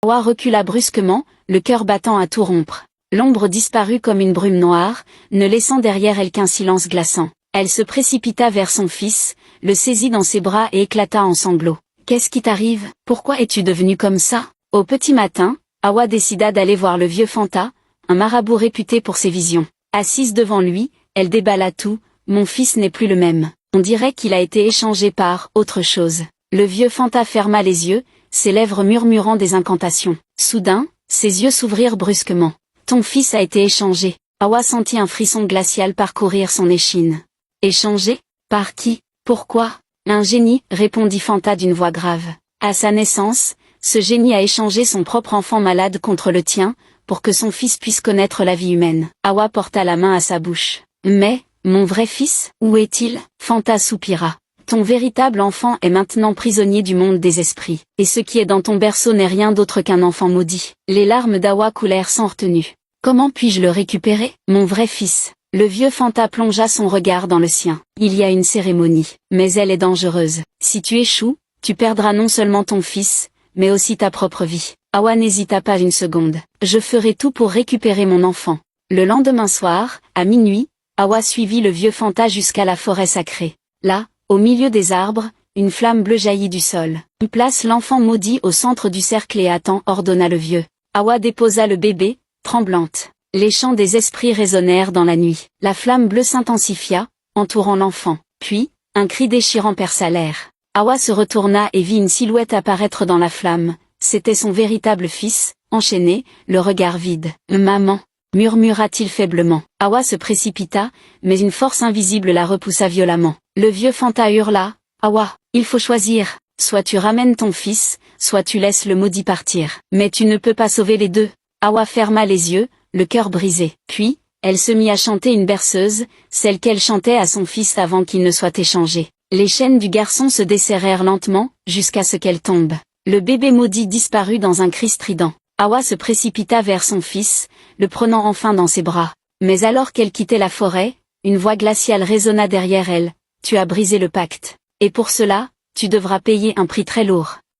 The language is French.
Hawa recula brusquement, le cœur battant à tout rompre. L'ombre disparut comme une brume noire, ne laissant derrière elle qu'un silence glaçant. Elle se précipita vers son fils, le saisit dans ses bras et éclata en sanglots. « Qu'est-ce qui t'arrive? Pourquoi es-tu devenu comme ça ?» Au petit matin, Hawa décida d'aller voir le vieux Fanta, un marabout réputé pour ses visions. Assise devant lui, elle déballa tout. « Mon fils n'est plus le même. On dirait qu'il a été échangé par autre chose. » Le vieux Fanta ferma les yeux, ses lèvres murmurant des incantations. Soudain, ses yeux s'ouvrirent brusquement. « Ton fils a été échangé. » Hawa sentit un frisson glacial parcourir son échine. « Échangé? Par qui? Pourquoi? » Un génie, répondit Fanta d'une voix grave. À sa naissance, ce génie a échangé son propre enfant malade contre le tien, pour que son fils puisse connaître la vie humaine. Hawa porta la main à sa bouche. « Mais, mon vrai fils, où est-il ?» Fanta soupira. « Ton véritable enfant est maintenant prisonnier du monde des esprits. Et ce qui est dans ton berceau n'est rien d'autre qu'un enfant maudit. » Les larmes d'Hawa coulèrent sans retenue. « Comment puis-je le récupérer, mon vrai fils ?» Le vieux Fanta plongea son regard dans le sien. « Il y a une cérémonie, mais elle est dangereuse. Si tu échoues, tu perdras non seulement ton fils, mais aussi ta propre vie. » Hawa n'hésita pas une seconde. « Je ferai tout pour récupérer mon enfant. » Le lendemain soir, à minuit, Hawa suivit le vieux Fanta jusqu'à la forêt sacrée. Là, au milieu des arbres, une flamme bleue jaillit du sol. « Place l'enfant maudit au centre du cercle et attends, » ordonna le vieux. Hawa déposa le bébé, tremblante. Les chants des esprits résonnèrent dans la nuit. La flamme bleue s'intensifia, entourant l'enfant. Puis, un cri déchirant perça l'air. Hawa se retourna et vit une silhouette apparaître dans la flamme. C'était son véritable fils, enchaîné, le regard vide. « Maman !» murmura-t-il faiblement. Hawa se précipita, mais une force invisible la repoussa violemment. Le vieux Fanta hurla. « Hawa, il faut choisir. Soit tu ramènes ton fils, soit tu laisses le maudit partir. Mais tu ne peux pas sauver les deux. » Hawa ferma les yeux, le cœur brisé. Puis, elle se mit à chanter une berceuse, celle qu'elle chantait à son fils avant qu'il ne soit échangé. Les chaînes du garçon se desserrèrent lentement, jusqu'à ce qu'elle tombe. Le bébé maudit disparut dans un cri strident. Hawa se précipita vers son fils, le prenant enfin dans ses bras. Mais alors qu'elle quittait la forêt, une voix glaciale résonna derrière elle. « Tu as brisé le pacte. Et pour cela, tu devras payer un prix très lourd. »